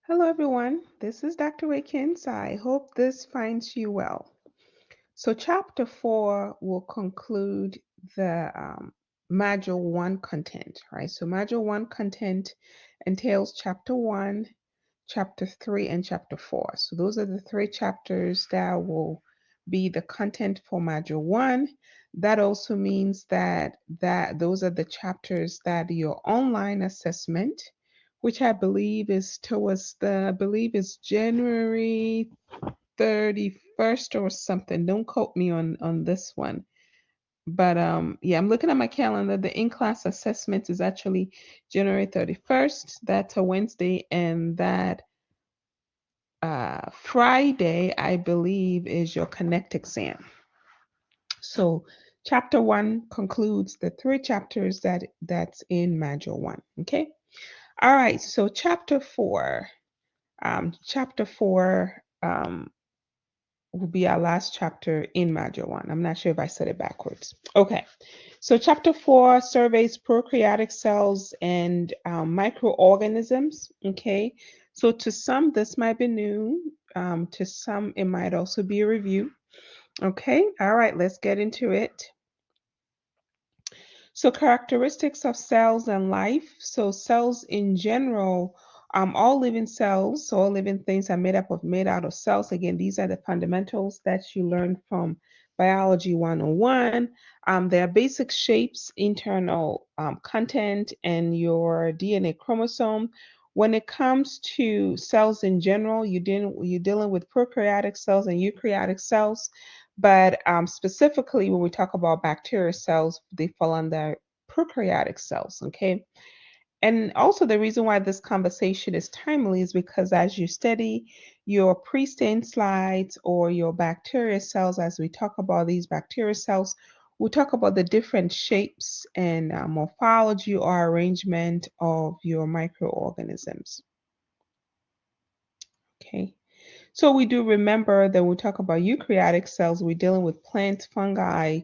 Hello, everyone. This is Dr. Wakins. I hope this finds you well. So, Chapter 4 will conclude the Module 1 content, right? So, Module 1 content entails Chapter 1, Chapter 3, and Chapter 4. So, those are the three chapters that will be the content for Module 1. That also means that those are the chapters that your online assessment, which I believe is January 31st or something. Don't quote me on this one. But yeah, I'm looking at my calendar. The in-class assessment is actually January 31st. That's a Wednesday, and that Friday, I believe, is your Connect exam. So chapter 1 concludes the three chapters that's in Module 1. Okay. All right. So chapter 4. Chapter 4 will be our last chapter in Module 1. I'm not sure if I said it backwards. Okay, so Chapter 4 surveys prokaryotic cells and microorganisms. Okay, so to some, this might be new. To some, it might also be a review. Okay, all right, let's get into it. So characteristics of cells and life. So cells in general, all living cells, so all living things are made out of cells. Again, these are the fundamentals that you learn from Biology 101. There are basic shapes, internal content, and your DNA chromosome. When it comes to cells in general, you're dealing with prokaryotic cells and eukaryotic cells. But specifically, when we talk about bacterial cells, they fall under prokaryotic cells, okay? And also, the reason why this conversation is timely is because as you study your pre-stain slides or your bacterial cells, as we talk about these bacterial cells, we'll talk about the different shapes and morphology or arrangement of your microorganisms, okay? So we do remember that when we talk about eukaryotic cells, we're dealing with plants, fungi,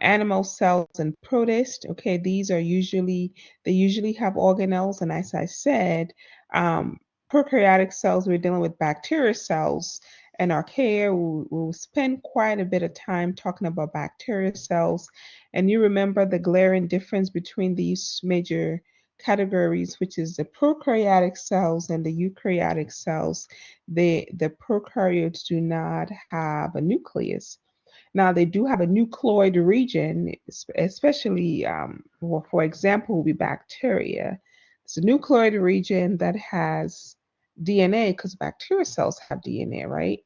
animal cells, and protists. Okay, they usually have organelles, and as I said, prokaryotic cells, we're dealing with bacterial cells. And archaea, we'll spend quite a bit of time talking about bacterial cells. And you remember the glaring difference between these major categories, which is the prokaryotic cells and the eukaryotic cells. The prokaryotes do not have a nucleus. Now they do have a nucleoid region, especially, well, for example, will be bacteria. It's a nucleoid region that has DNA because bacterial cells have DNA, right?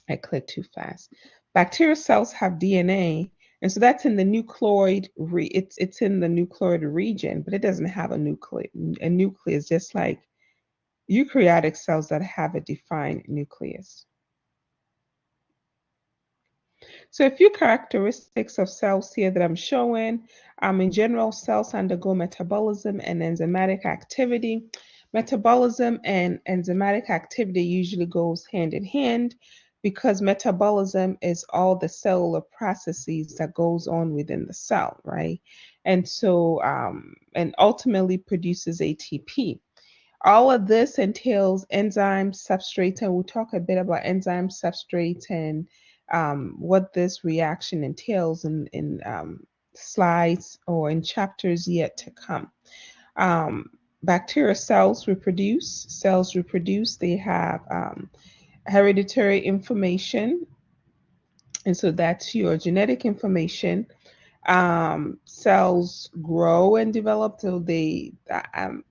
I clicked too fast. Bacterial cells have DNA, and so that's in the nucleoid. It's in the nucleoid region, but it doesn't have a nucleus, just like eukaryotic cells that have a defined nucleus. So a few characteristics of cells here that I'm showing. In general, cells undergo metabolism and enzymatic activity. Metabolism and enzymatic activity usually goes hand in hand because metabolism is all the cellular processes that goes on within the cell, right? And so, and ultimately produces ATP. All of this entails enzymes, substrates, and we'll talk a bit about enzymes, substrates, and what this reaction entails in slides or in chapters yet to come. Bacterial cells reproduce, they have hereditary information, and so that's your genetic information. Cells grow and develop, so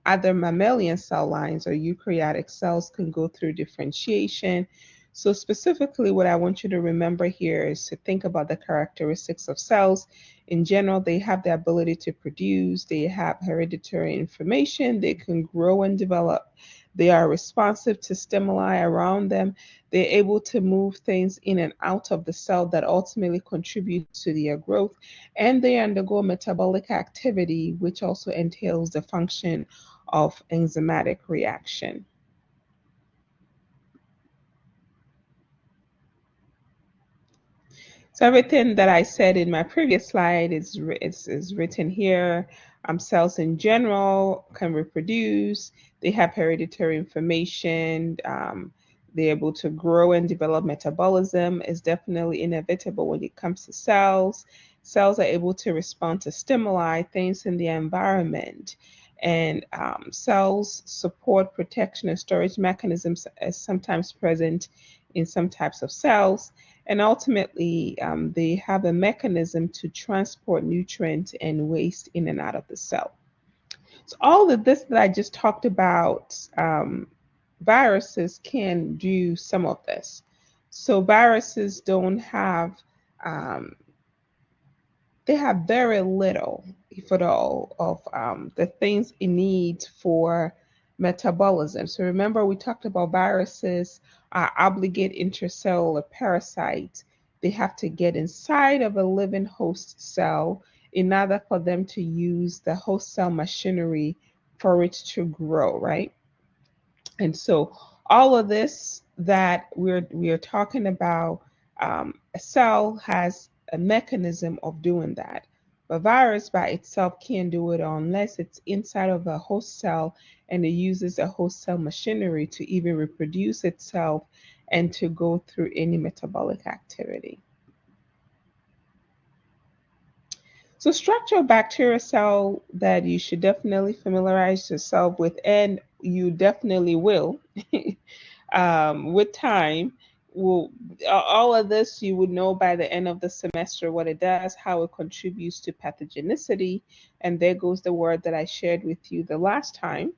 either mammalian cell lines or eukaryotic cells can go through differentiation. So specifically, what I want you to remember here is to think about the characteristics of cells. In general, they have the ability to produce, they have hereditary information, they can grow and develop. They are responsive to stimuli around them. They're able to move things in and out of the cell that ultimately contributes to their growth. And they undergo metabolic activity, which also entails the function of enzymatic reaction. So everything that I said in my previous slide is written here. Cells in general can reproduce. They have hereditary information. They're able to grow and develop. Metabolism is definitely inevitable when it comes to cells. Cells are able to respond to stimuli, things in the environment. And cells support protection and storage mechanisms as sometimes present in some types of cells. And ultimately, they have a mechanism to transport nutrients and waste in and out of the cell. So all of this that I just talked about, viruses can do some of this. So viruses don't have um, they have very little, if at all, of the things it needs for metabolism. So remember, we talked about viruses are obligate intracellular parasites. They have to get inside of a living host cell in order for them to use the host cell machinery for it to grow, right? And so all of this that we're talking about, a cell has a mechanism of doing that. But virus by itself can't do it unless it's inside of a host cell and it uses a host cell machinery to even reproduce itself and to go through any metabolic activity. So structure of bacterial cell that you should definitely familiarize yourself with, and you definitely will with time. Will all of this you would know by the end of the semester what it does, how it contributes to pathogenicity, and there goes the word that I shared with you the last time,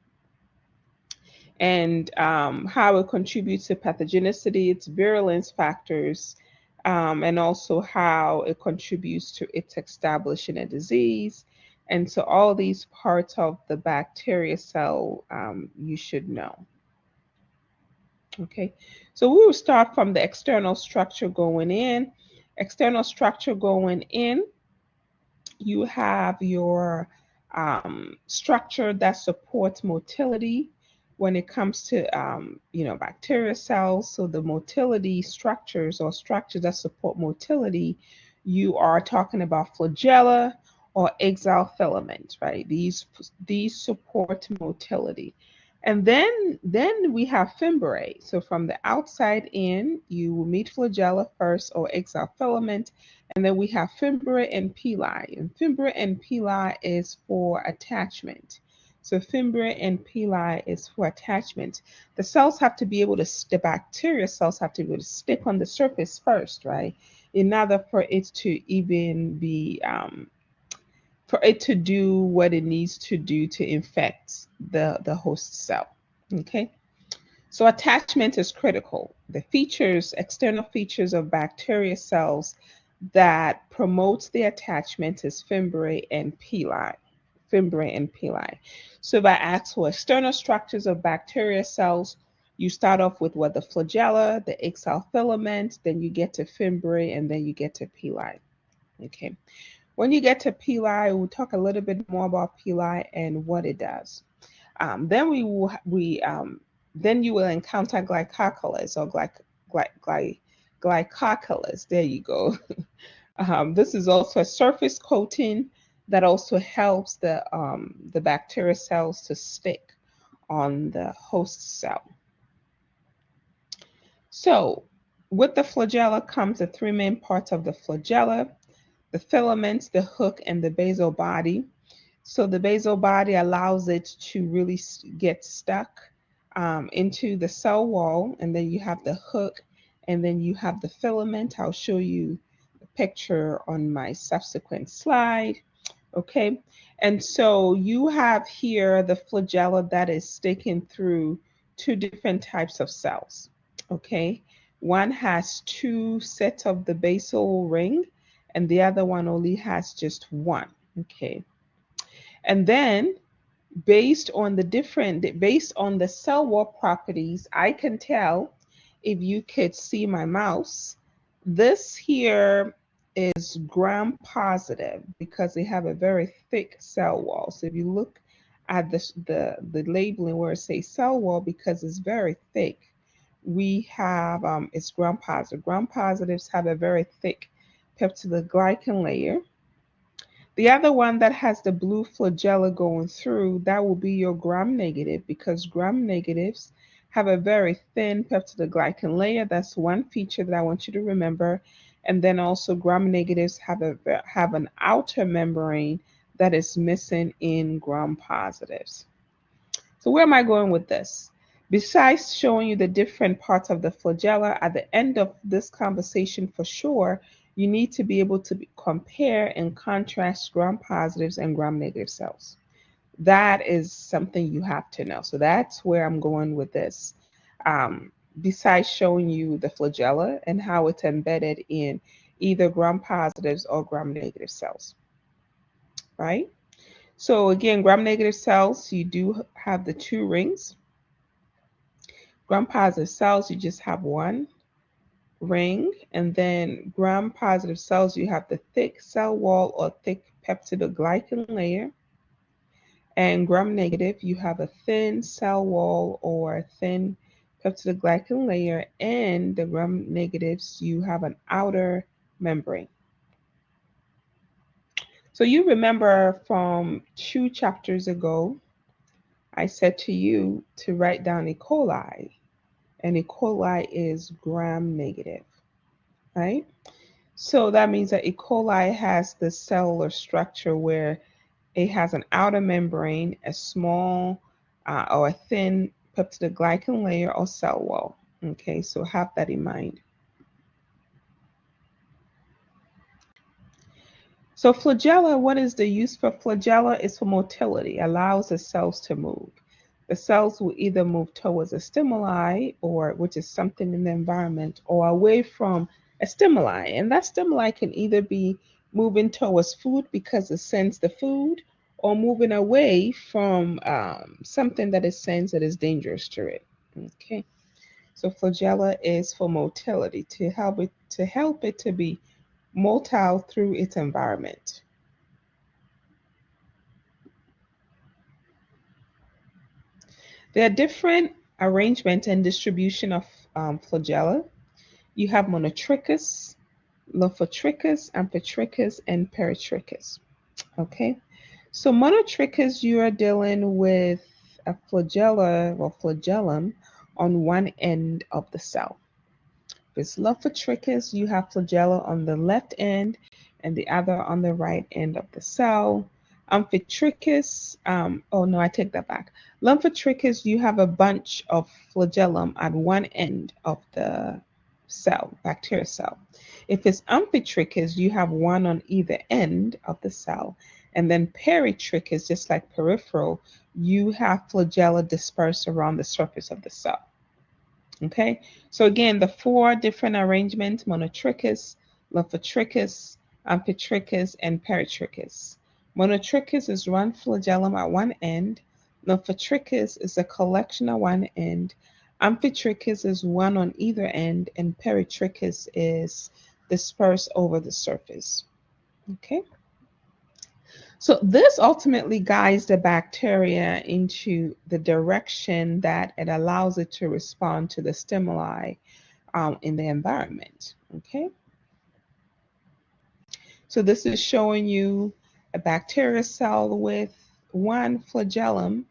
and how it contributes to pathogenicity, its virulence factors, and also how it contributes to its establishing a disease. And so all these parts of the bacteria cell you should know. Okay, so we will start from the external structure going in. External structure going in, you have your structure that supports motility when it comes to bacterial cells. So the motility structures or structures that support motility, you are talking about flagella or axial filament, right? These support motility. And then we have fimbriae. So from the outside in, you will meet flagella first or axial filament, and then we have fimbriae and pili. And fimbriae and pili is for attachment. So fimbriae and pili is for attachment. The cells have to be able to, the bacteria cells have to be able to stick on the surface first, right? In order for it to even be, for it to do what it needs to do to infect the host cell, okay? So attachment is critical. The features, external features of bacteria cells that promotes the attachment is fimbriae and pili. Fimbriae and pili. So if I ask for external structures of bacteria cells, you start off with what, the flagella, the axial filament, then you get to fimbriae, and then you get to pili. Okay. When you get to pili, we'll talk a little bit more about pili and what it does. Then then you will encounter glycocalysts or glycocalysts. There you go. This is also a surface coating that also helps the bacteria cells to stick on the host cell. So with the flagella comes the three main parts of the flagella: the filaments, the hook, and the basal body. So the basal body allows it to really get stuck into the cell wall, and then you have the hook, and then you have the filament. I'll show you the picture on my subsequent slide. Okay, and so you have here the flagella that is sticking through two different types of cells. Okay, one has two sets of the basal ring, and the other one only has just one. Okay. And then based on the cell wall properties, I can tell, if you could see my mouse, this here is gram positive because they have a very thick cell wall. So if you look at the labeling where it says cell wall, because it's very thick, we have it's gram positive. Gram positives have a very thick peptidoglycan layer. The other one that has the blue flagella going through, that will be your gram-negative, because gram-negatives have a very thin peptidoglycan layer. That's one feature that I want you to remember. And then also gram-negatives have an outer membrane that is missing in gram-positives. So where am I going with this? Besides showing you the different parts of the flagella, at the end of this conversation for sure, you need to be able to compare and contrast gram-positives and gram-negative cells. That is something you have to know. So that's where I'm going with this. Besides showing you the flagella and how it's embedded in either gram-positives or gram-negative cells, right? So again, gram-negative cells, you do have the two rings. Gram-positive cells, you just have one ring. And then gram-positive cells, you have the thick cell wall or thick peptidoglycan layer. And gram-negative, you have a thin cell wall or thin peptidoglycan layer. And the gram-negatives, you have an outer membrane. So you remember from 2 chapters ago, I said to you to write down E. coli, and E. coli is gram-negative, right? So that means that E. coli has the cellular structure where it has an outer membrane, a small or a thin peptidoglycan layer or cell wall. Okay, so have that in mind. So flagella, what is the use for flagella? Is for motility, allows the cells to move. The cells will either move towards a stimuli, or which is something in the environment, or away from a stimuli. And that stimuli can either be moving towards food because it sends the food, or moving away from something that it sends that is dangerous to it. Okay. So flagella is for motility, to help it to be motile through its environment. There are different arrangement and distribution of flagella. You have monotrichous, lymphotrichous, amphitrichous, and peritrichous. Okay, so monotrichous, you are dealing with a flagella or flagellum on one end of the cell. With lymphotrichous, you have flagella on the left end and the other on the right end of the cell. Amphitrichous, oh no, I take that back. Lymphotrichous, you have a bunch of flagellum at one end of the cell, bacterial cell. If it's amphitrichous, you have one on either end of the cell. And then peritrichous, just like peripheral, you have flagella dispersed around the surface of the cell. Okay, so again, the 4 different arrangements: monotrichous, lymphotrichous, amphitrichous, and peritrichous. Monotrichous is one flagellum at one end. Lymphotrichous is a collection at one end. Amphitrichous is one on either end, and peritrichous is dispersed over the surface. Okay. So this ultimately guides the bacteria into the direction that it allows it to respond to the stimuli in the environment. Okay. So this is showing you a bacterial cell with one flagellum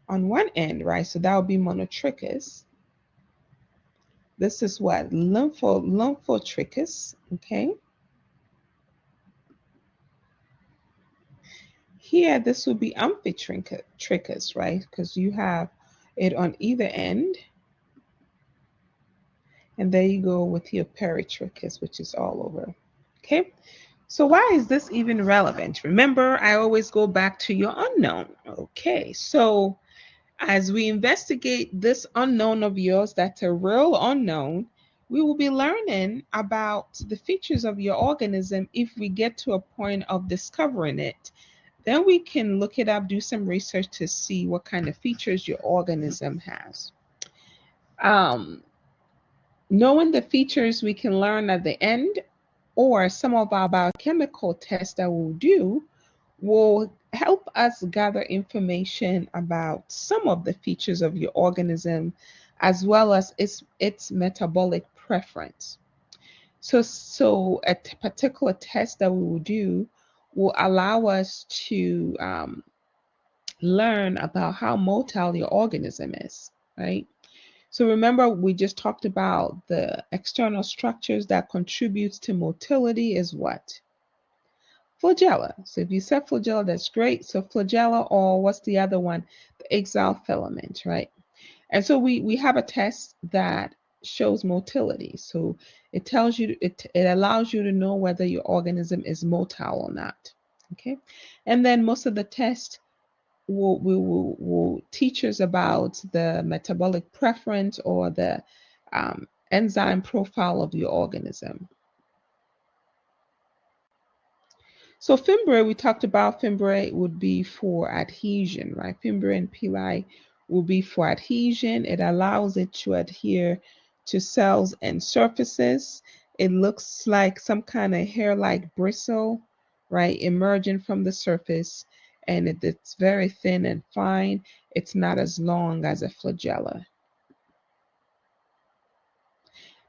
on one end, right? So that would be monotrichous. This is what? Lymphotrichous. Okay. Here, this would be amphitrichous, right? Because you have it on either end. And there you go with your peritrichous, which is all over. Okay, so why is this even relevant? Remember, I always go back to your unknown. Okay, so as we investigate this unknown of yours, that's a real unknown, we will be learning about the features of your organism. If we get to a point of discovering it, then we can look it up, do some research to see what kind of features your organism has. Knowing the features we can learn at the end, or some of our biochemical tests that we'll do, will help us gather information about some of the features of your organism, as well as its metabolic preference. So a particular test that we will do will allow us to learn about how motile your organism is, right? So remember, we just talked about the external structures that contributes to motility is what? Flagella. So if you said flagella, that's great. So flagella, or what's the other one? The axile filament, right? And so we have a test that shows motility. So it tells you, it allows you to know whether your organism is motile or not. Okay. And then most of the tests will teach us about the metabolic preference or the enzyme profile of your organism. So fimbriae, we talked about fimbriae would be for adhesion, right? Fimbriae and pili will be for adhesion. It allows it to adhere to cells and surfaces. It looks like some kind of hair-like bristle, right, emerging from the surface, and it's very thin and fine. It's not as long as a flagella.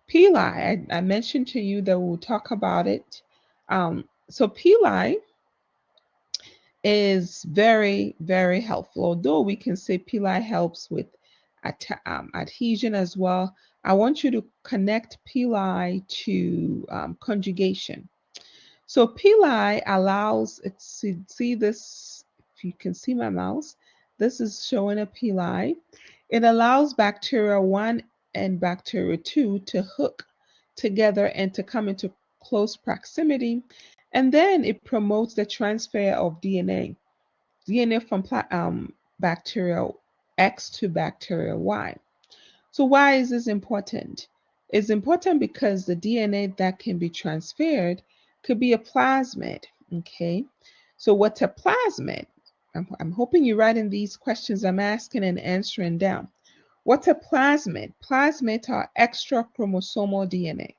Pili, I mentioned to you that we'll talk about it. So pili is very, very helpful. Although we can say pili helps with adhesion as well, I want you to connect pili to conjugation. So pili allows, see this, if you can see my mouse, this is showing a pili. It allows bacteria 1 and bacteria 2 to hook together and to come into close proximity. And then it promotes the transfer of DNA from bacteria X to bacteria Y. So why is this important? It's important because the DNA that can be transferred could be a plasmid, okay? So what's a plasmid? I'm hoping you're writing these questions I'm asking and answering down. What's a plasmid? Plasmids are extra chromosomal DNA.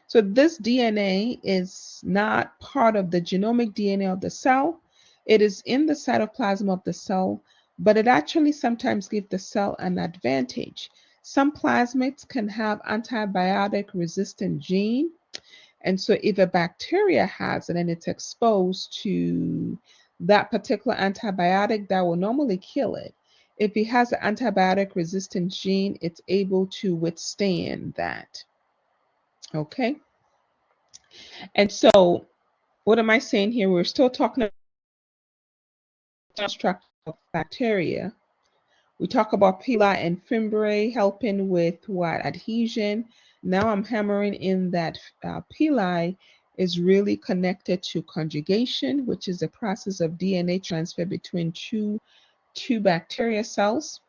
So this DNA is not part of the genomic DNA of the cell. It is in the cytoplasm of the cell, but it actually sometimes gives the cell an advantage. Some plasmids can have antibiotic resistant gene. And so if a bacteria has it and it's exposed to that particular antibiotic, that will normally kill it. If it has an antibiotic resistant gene, it's able to withstand that. Okay. And so what am I saying here? We're still talking about the structure of bacteria. We talk about pili and fimbriae helping with what? Adhesion. Now I'm hammering in that pili is really connected to conjugation, which is the process of DNA transfer between two bacteria cells.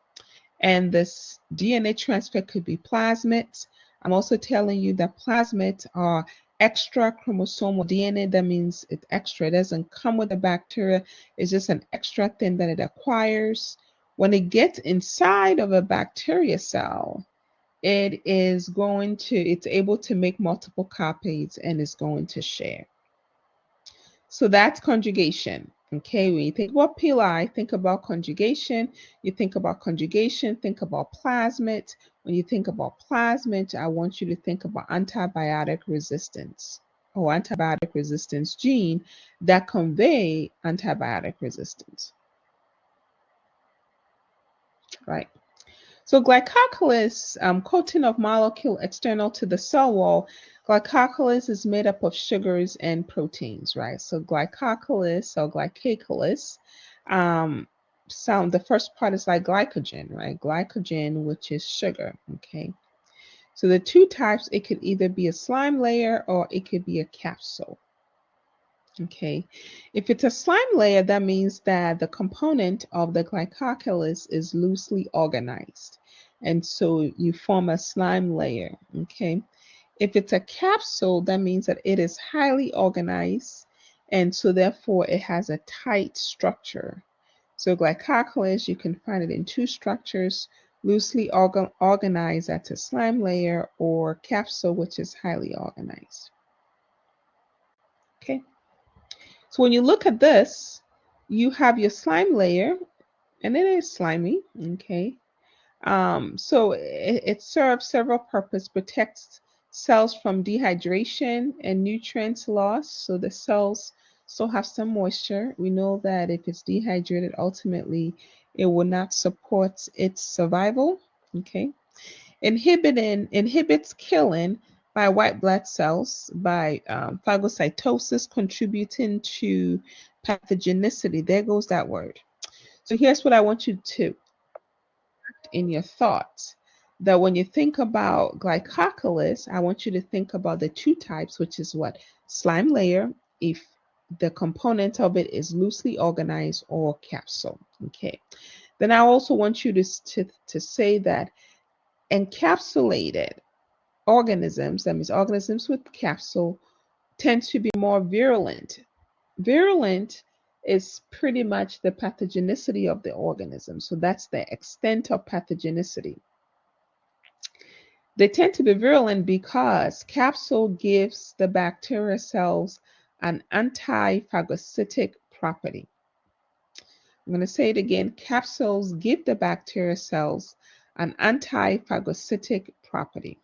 And this DNA transfer could be plasmids. I'm also telling you that plasmids are extra chromosomal DNA. That means it's extra. It doesn't come with the bacteria. It's just an extra thing that it acquires. When it gets inside of a bacteria cell, it's able to make multiple copies and is going to share. So that's conjugation. Okay, when you think about pili, think about conjugation. You think about conjugation, think about plasmids. When you think about plasmids, I want you to think about antibiotic resistance or antibiotic resistance gene that convey antibiotic resistance. Right. So glycocalysis, coating of molecule external to the cell wall. Glycocalysis is made up of sugars and proteins, right? So glycocalysis or glycacalysis, the first part is like glycogen, right? Glycogen, which is sugar, okay? So the two types, it could either be a slime layer or it could be a capsule. Okay, if it's a slime layer, that means that the component of the glycocalysis is loosely organized. And so you form a slime layer, okay? If it's a capsule, that means that it is highly organized, and so therefore it has a tight structure. So glycocalysis, you can find it in two structures, loosely organized, that's a slime layer, or capsule, which is highly organized. Okay. So when you look at this, you have your slime layer, and it is slimy, okay? So it serves several purposes, protects cells from dehydration and nutrients loss. So the cells still have some moisture. We know that if it's dehydrated, ultimately it will not support its survival. Okay. Inhibits killing by white blood cells by phagocytosis, contributing to pathogenicity. There goes that word. So here's what I want you to in your thoughts, that when you think about glycocalysis, I want you to think about the two types, which is what? Slime layer, if the component of it is loosely organized, or capsule. Okay. Then I also want you to say that encapsulated organisms, that means organisms with capsule, tend to be more virulent. Virulent is pretty much the pathogenicity of the organism. So that's the extent of pathogenicity. They tend to be virulent because capsule gives the bacteria cells an anti-phagocytic property. I'm going to say it again. Capsules give the bacteria cells an anti-phagocytic property.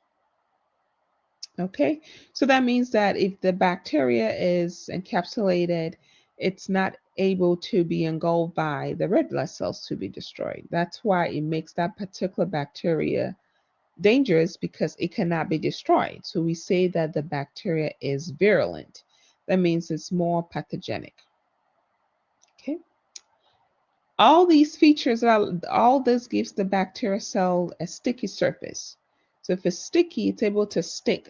Okay, so that means that if the bacteria is encapsulated, it's not able to be engulfed by the red blood cells to be destroyed. That's why it makes that particular bacteria dangerous, because it cannot be destroyed. So we say that the bacteria is virulent. That means it's more pathogenic. Okay. All these features, all this gives the bacteria cell a sticky surface. So if it's sticky, it's able to stick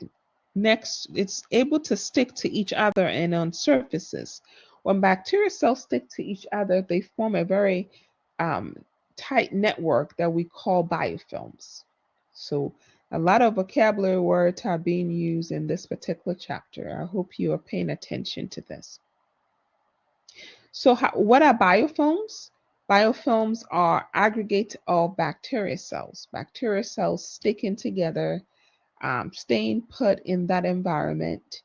it's able to stick to each other and on surfaces. When bacteria cells stick to each other, they form a very tight network that we call biofilms. So a lot of vocabulary words are being used in this particular chapter. I hope you are paying attention to this. So what are biofilms? Biofilms are aggregate of bacteria cells. Bacteria cells sticking together, staying put in that environment.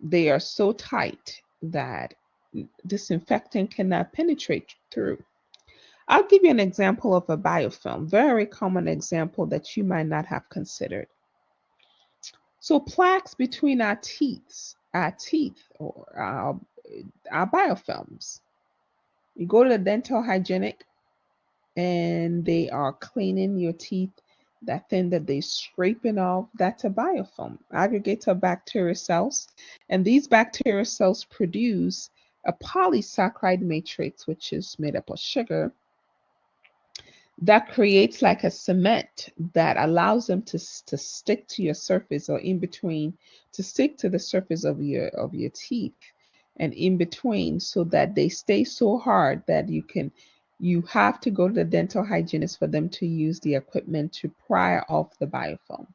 They are so tight that disinfectant cannot penetrate through. I'll give you an example of a biofilm, very common example that you might not have considered. So plaques between our teeth or our biofilms. You go to the dental hygienic and they are cleaning your teeth. That thing that they're scraping off, that's a biofilm, aggregate of bacteria cells. And these bacteria cells produce a polysaccharide matrix, which is made up of sugar, that creates like a cement that allows them to stick to your surface, or in between, to stick to the surface of your teeth and in between, so that they stay so hard that you have to go to the dental hygienist for them to use the equipment to pry off the biofilm,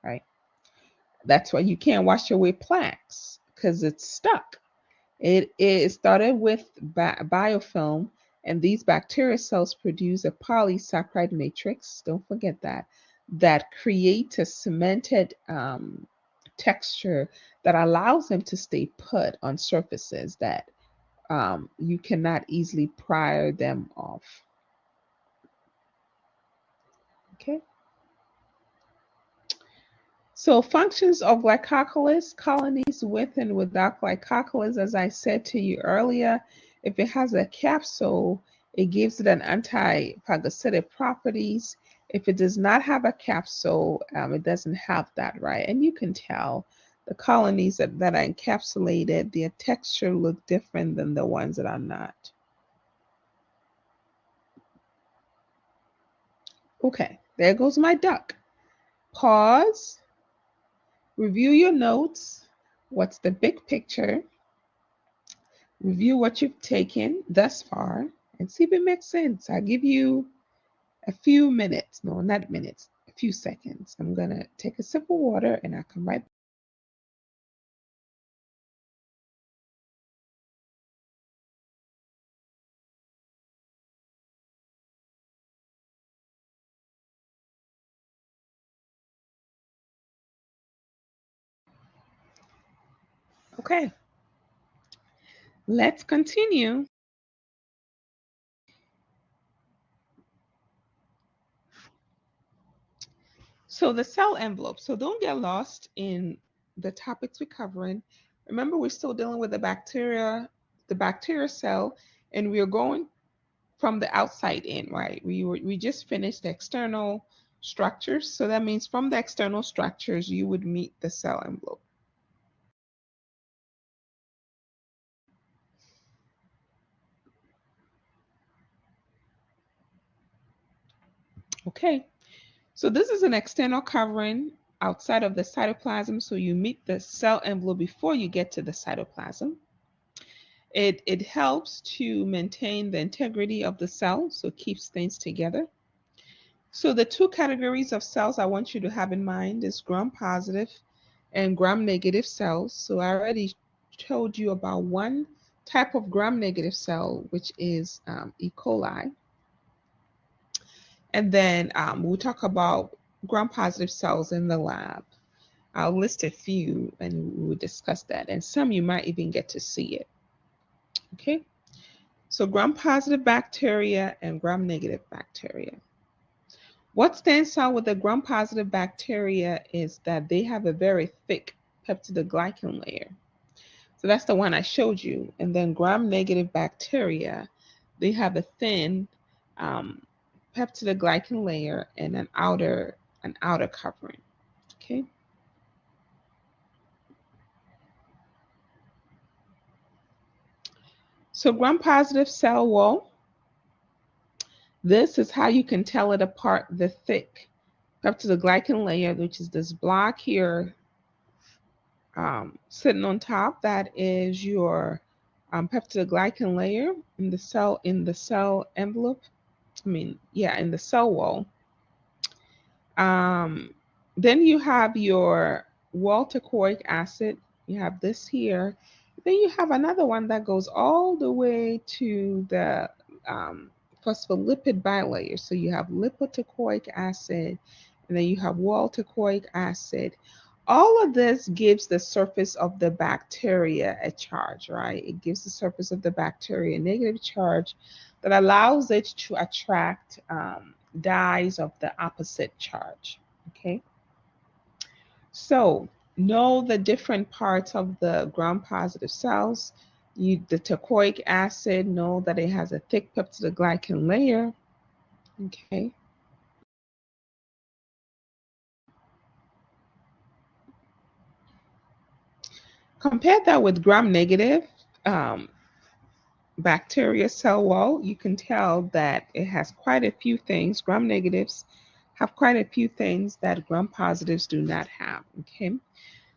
right? That's why you can't wash away plaques, because it's stuck. It started with biofilm, and these bacteria cells produce a polysaccharide matrix. Don't forget that creates a cemented texture that allows them to stay put on surfaces that you cannot easily pry them off. Okay. So functions of glycocalysis, colonies with and without glycocalysis, as I said to you earlier, if it has a capsule, it gives it an anti-phagocytic properties. If it does not have a capsule, it doesn't have that, right? And you can tell the colonies that are encapsulated, their texture look different than the ones that are not. Okay, there goes my duck. Pause. Review your notes. What's the big picture? Review what you've taken thus far and see if it makes sense. I'll give you a few minutes. No, not minutes, a few seconds. I'm going to take a sip of water and I'll come right back. Okay, let's continue. So the cell envelope. So don't get lost in the topics we're covering. Remember, we're still dealing with the bacteria cell, and we're going from the outside in, right? We just finished the external structures. So that means from the external structures, you would meet the cell envelope. Okay. So this is an external covering outside of the cytoplasm. So you meet the cell envelope before you get to the cytoplasm. It helps to maintain the integrity of the cell, so it keeps things together. So the two categories of cells I want you to have in mind is gram-positive and gram-negative cells. So I already told you about one type of gram-negative cell, which is E. coli. And then we'll talk about gram-positive cells in the lab. I'll list a few and we'll discuss that. And some you might even get to see it. Okay, so gram-positive bacteria and gram-negative bacteria. What stands out with the gram-positive bacteria is that they have a very thick peptidoglycan layer. So that's the one I showed you. And then gram-negative bacteria, they have a thin peptidoglycan layer and an outer covering. Okay. So gram-positive cell wall, this is how you can tell it apart, the thick peptidoglycan layer, which is this block here sitting on top. That is your peptidoglycan layer in the cell envelope. In the cell wall. Then you have your wall-teichoic acid. You have this here. Then you have another one that goes all the way to the phospholipid bilayer. So you have lipoteichoic acid, and then you have wall-teichoic acid. All of this gives the surface of the bacteria a charge, right? It gives the surface of the bacteria a negative charge that allows it to attract dyes of the opposite charge. Okay, so know the different parts of the gram-positive cells. The teichoic acid, know that it has a thick peptidoglycan layer. Okay. Compare that with gram-negative bacteria cell wall. You can tell that it has quite a few things. Gram-negatives have quite a few things that gram-positives do not have. Okay.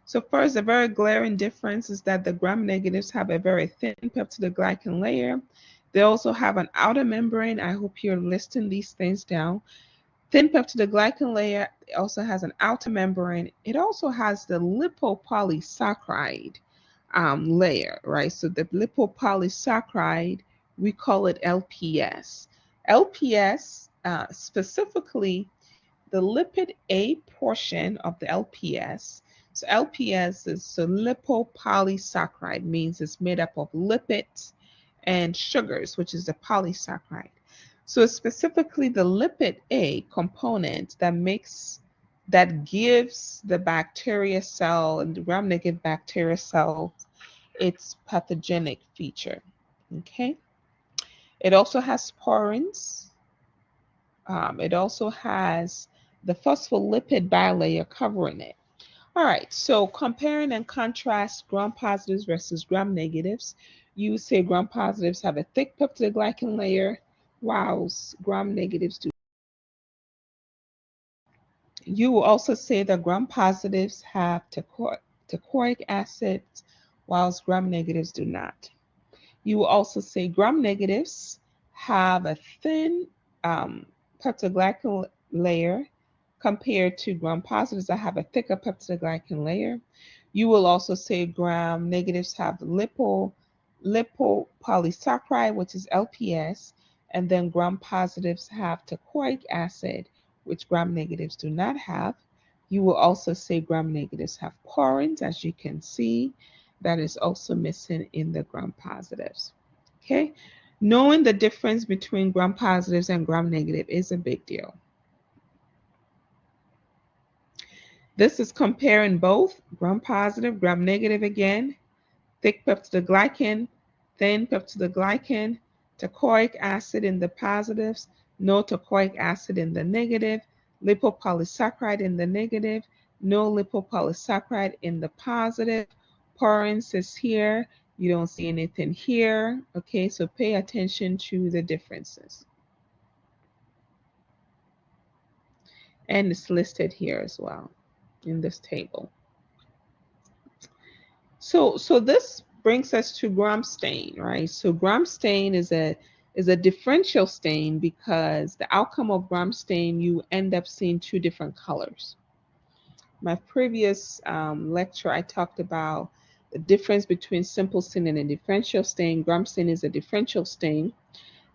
So first, a very glaring difference is that the gram-negatives have a very thin peptidoglycan layer. They also have an outer membrane. I hope you're listing these things down. Thin peptidoglycan layer also has an outer membrane. It also has the lipopolysaccharide layer, right? So the lipopolysaccharide, we call it LPS. LPS, specifically the lipid A portion of the LPS. So LPS is a lipopolysaccharide, means it's made up of lipids and sugars, which is the polysaccharide. So it's specifically the lipid A component that gives the bacteria cell and the gram-negative bacteria cell its pathogenic feature. Okay. It also has porins. It also has the phospholipid bilayer covering it. All right, so comparing and contrast gram-positives versus gram-negatives, you would say gram-positives have a thick peptidoglycan layer, whilst gram-negatives do. You will also say that gram-positives have teichoic acid, whilst gram-negatives do not. You will also say gram-negatives have a thin peptidoglycan layer compared to gram-positives that have a thicker peptidoglycan layer. You will also say gram-negatives have lipopolysaccharide, which is LPS, and then gram-positives have teichoic acid, which gram-negatives do not have. You will also say gram-negatives have porins, as you can see. That is also missing in the gram-positives. Okay, knowing the difference between gram-positives and gram-negative is a big deal. This is comparing both gram-positive, gram-negative again, thick peptidoglycan, thin peptidoglycan, teichoic acid in the positives, no teichoic acid in the negative, lipopolysaccharide in the negative, no lipopolysaccharide in the positive. Porins is here. You don't see anything here. Okay, so pay attention to the differences. And it's listed here as well in this table. So this brings us to gram stain, right? So gram stain is a differential stain because the outcome of gram stain, you end up seeing two different colors. My previous lecture, I talked about the difference between simple stain and a differential stain. Gram stain is a differential stain.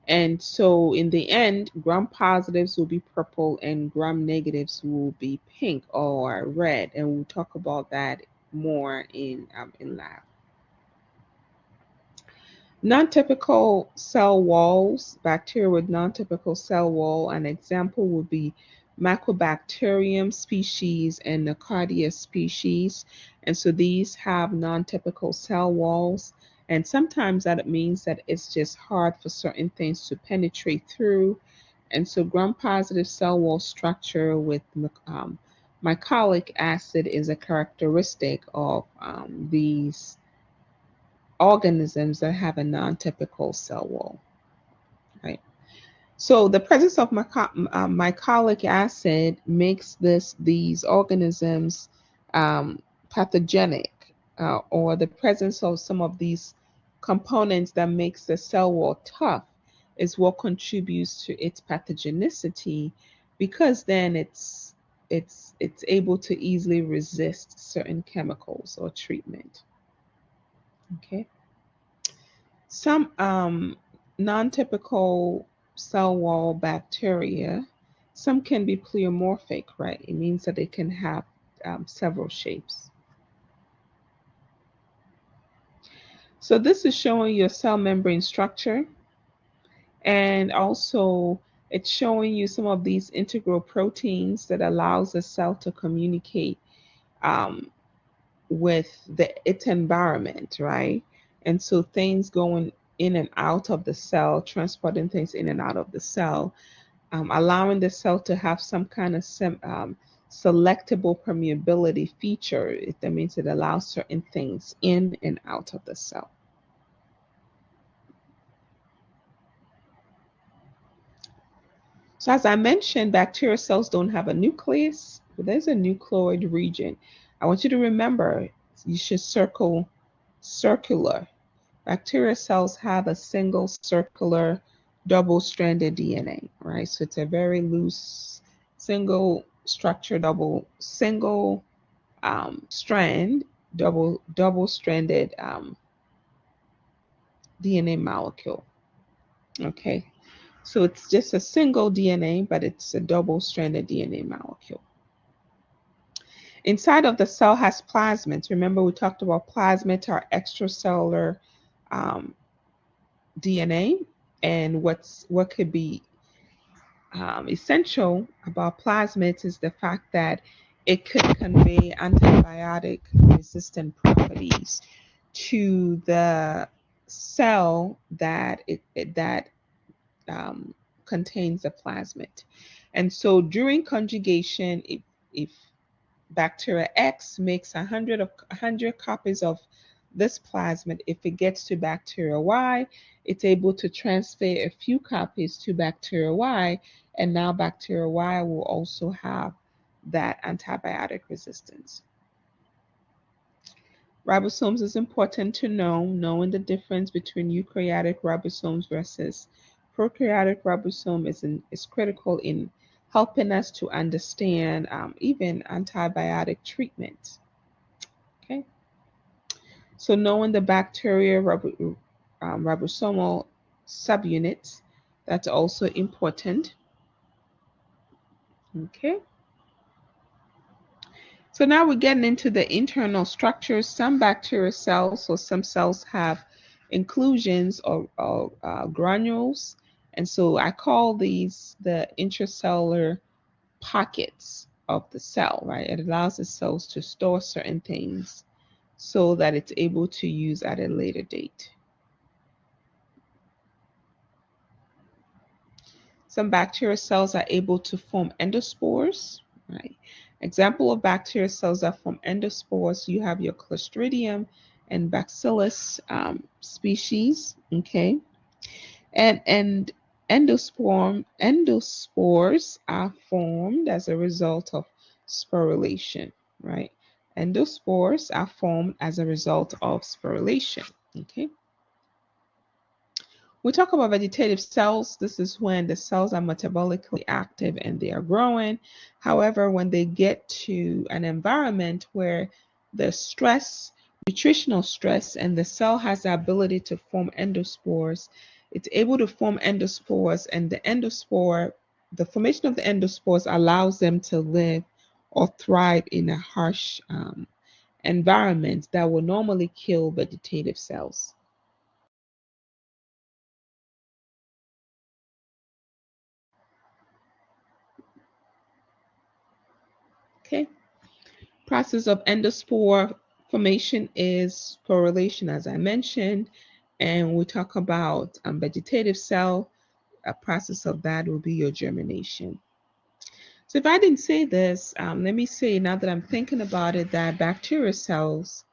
And so in the end, gram positives will be purple and gram negatives will be pink or red. And we'll talk about that more in lab. Non-typical cell walls, bacteria with non-typical cell wall, an example would be Mycobacterium species and Nocardia species. And so these have non-typical cell walls. And sometimes that means that it's just hard for certain things to penetrate through. And so gram-positive cell wall structure with mycolic acid is a characteristic of these organisms that have a non-typical cell wall, right? So the presence of mycolic acid makes these organisms pathogenic, or the presence of some of these components that makes the cell wall tough is what contributes to its pathogenicity, because then it's able to easily resist certain chemicals or treatment. Okay. Some non-typical cell wall bacteria, some can be pleomorphic, right? It means that they can have several shapes. So this is showing your cell membrane structure, and also it's showing you some of these integral proteins that allows the cell to communicate with its environment, right? And so things going in and out of the cell, transporting things in and out of the cell, allowing the cell to have some kind of selectable permeability feature. That means it allows certain things in and out of the cell. So as I mentioned, bacterial cells don't have a nucleus, but there's a nucleoid region. I want you to remember, you should circle circular. Bacterial cells have a single circular double-stranded DNA, right? So it's a very loose single structure, single strand, double-stranded DNA molecule. Okay, so it's just a single DNA, but it's a double-stranded DNA molecule. Inside of the cell has plasmids. Remember, we talked about plasmids are extracellular DNA, and what could be essential about plasmids is the fact that it could convey antibiotic resistant properties to the cell that contains the plasmid. And so during conjugation, if bacteria X makes 100 copies of this plasmid, if it gets to bacteria Y, it's able to transfer a few copies to bacteria Y, and now bacteria Y will also have that antibiotic resistance. Ribosomes is important to know. Knowing the difference between eukaryotic ribosomes versus prokaryotic ribosome is critical in helping us to understand even antibiotic treatment. Okay, so knowing the bacteria ribosomal subunits, that's also important. Okay, so now we're getting into the internal structures. Some bacterial cells, or some cells, have inclusions or granules, and so I call these the intracellular pockets. of the cell, right? It allows the cells to store certain things so that it's able to use at a later date. Some bacterial cells are able to form endospores, right? Example of bacterial cells that form endospores, you have your Clostridium and Bacillus species, okay? And endospores are formed as a result of sporulation, right? Endospores are formed as a result of sporulation, okay? We talk about vegetative cells. This is when the cells are metabolically active and they are growing. However, when they get to an environment where the stress, nutritional stress, and the cell has the ability to form endospores, it's able to form endospores, and the formation of the endospores allows them to live or thrive in a harsh environment that will normally kill vegetative cells. Okay. Process of endospore formation is sporulation, as I mentioned, and we talk about vegetative cell. A process of that will be your germination. So if I didn't say this, let me say now that I'm thinking about it, that bacterial cells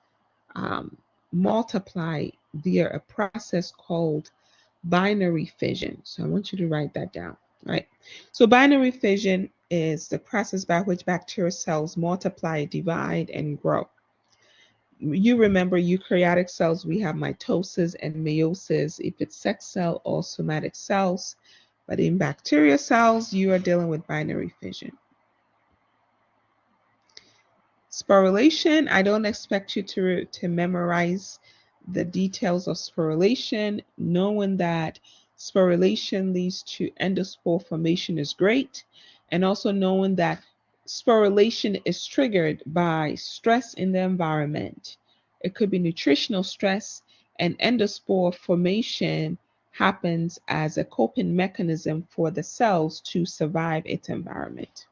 um, multiply via a process called binary fission. So I want you to write that down, right? So binary fission is the process by which bacterial cells multiply, divide, and grow. You remember eukaryotic cells, we have mitosis and meiosis if it's sex cell or somatic cells. But in bacterial cells, you are dealing with binary fission. Sporulation, I don't expect you to memorize the details of sporulation. Knowing that sporulation leads to endospore formation is great. And also knowing that sporulation is triggered by stress in the environment. It could be nutritional stress, and endospore formation happens as a coping mechanism for the cells to survive its environment.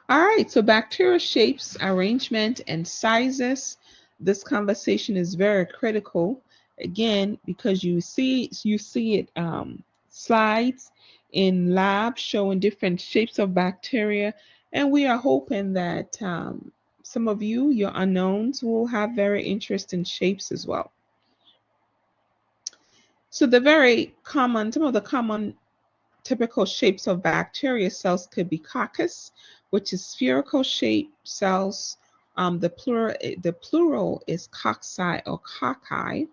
All right, so bacterial shapes, arrangement, and sizes. This conversation is very critical. Again, because you see it slides in labs showing different shapes of bacteria, and we are hoping that some of you, your unknowns, will have very interesting shapes as well. So some of the common typical shapes of bacteria cells could be coccus, which is spherical shaped cells. The plural is cocci or cocci.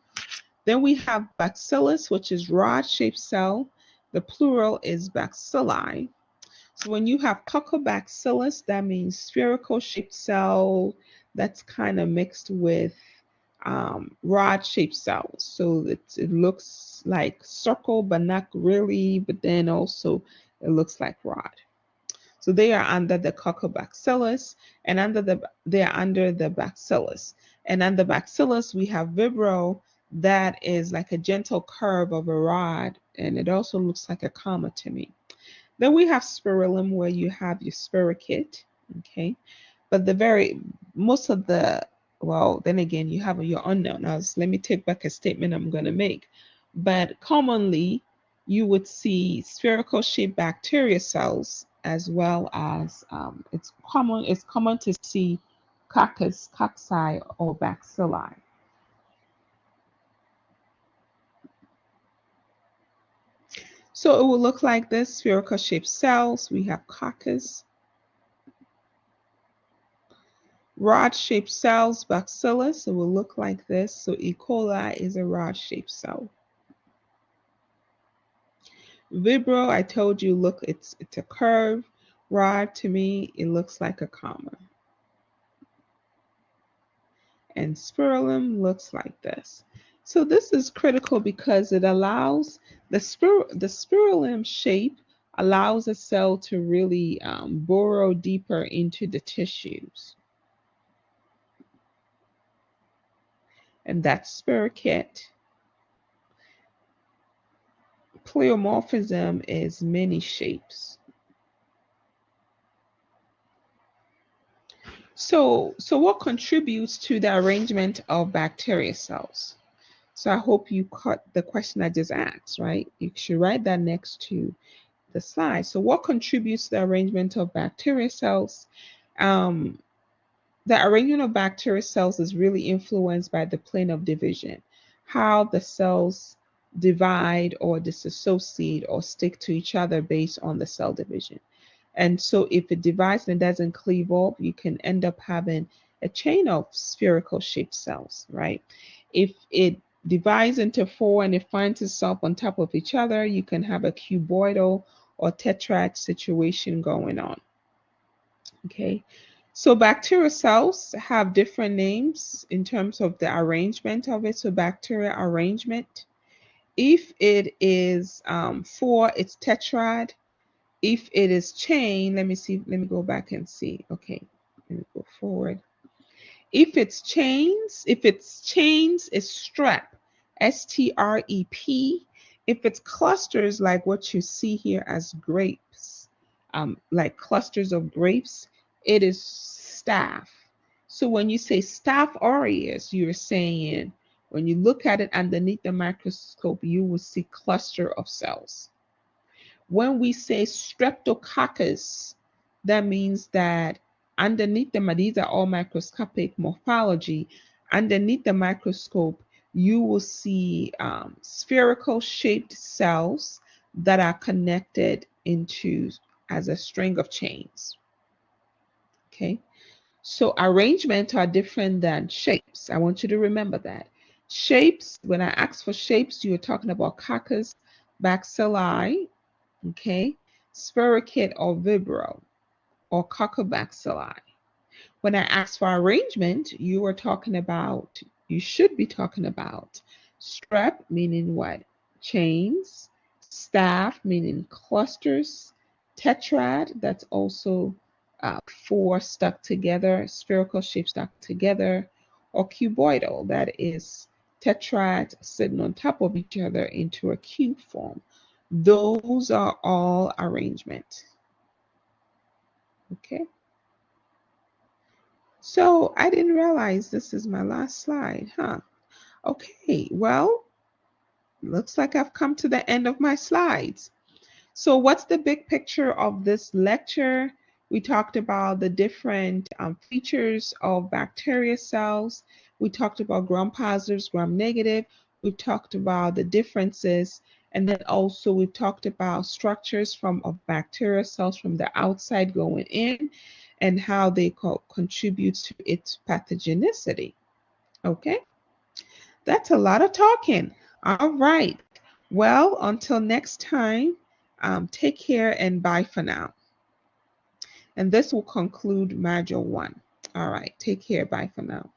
Then we have bacillus, which is rod-shaped cell. The plural is bacilli. So when you have coccobacillus, that means spherical shaped cell that's kind of mixed with rod-shaped cells. So it looks like circle, but not really, but then also it looks like rod. So they are under the coccobacillus, and they are under the bacillus. And under bacillus, we have vibrio, that is like a gentle curve of a rod, and it also looks like a comma to me. Then we have spirillum, where you have your spirochete, okay? But the very most of the well, then again, you have your unknown. Now, let me take back a statement I'm going to make. But commonly, you would see spherical shaped bacteria cells, as well as it's common to see coccus, cocci, or bacilli. So it will look like this: spherical shaped cells. We have coccus, rod-shaped cells, bacillus. It will look like this. So E. coli is a rod-shaped cell. Vibrio, I told you, look, it's a curve. Rod, to me, it looks like a comma. And spirillum looks like this. So this is critical because it allows the spirillum shape allows a cell to really burrow deeper into the tissues. And that's spirochete. Pleomorphism is many shapes. So what contributes to the arrangement of bacteria cells? So I hope you caught the question I just asked, right? You should write that next to the slide. So what contributes to the arrangement of bacteria cells? Um, the arrangement of bacteria cells is really influenced by the plane of division, how the cells divide or disassociate or stick to each other based on the cell division. And so if it divides and doesn't cleave up, you can end up having a chain of spherical shaped cells, right? If it divides into four and it finds itself on top of each other, you can have a cuboidal or tetrad situation going on. Okay, so bacterial cells have different names in terms of the arrangement of it. So bacterial arrangement, if it is four, it's tetrad. If it is chain, let me go back and see. Okay, let me go forward. If it's chains, it's strep, S-T-R-E-P. If it's clusters, like what you see here as grapes, like clusters of grapes, it is staph. So when you say staph aureus, you're saying when you look at it underneath the microscope, you will see cluster of cells. When we say streptococcus, that means that underneath these are all microscopic morphology. Underneath the microscope, you will see spherical shaped cells that are connected into as a string of chains. Okay, so arrangement are different than shapes. I want you to remember that. Shapes, when I ask for shapes, you're talking about coccus, bacilli, okay, sphericate or vibrio or coccobacilli. When I ask for arrangement, you should be talking about strep, meaning what? Chains, staph, meaning clusters, tetrad, that's also four stuck together, spherical shape stuck together, or cuboidal, that is tetrad sitting on top of each other into a cube form. Those are all arrangement. Okay. So I didn't realize this is my last slide, huh? Okay, well, looks like I've come to the end of my slides. So what's the big picture of this lecture? We talked about the different features of bacteria cells. We talked about gram-positives, gram-negative. We talked about the differences. And then also we talked about structures of bacteria cells from the outside going in and how they contribute to its pathogenicity. Okay, that's a lot of talking. All right. Well, until next time, take care and bye for now. And this will conclude Module 1. All right, take care. Bye for now.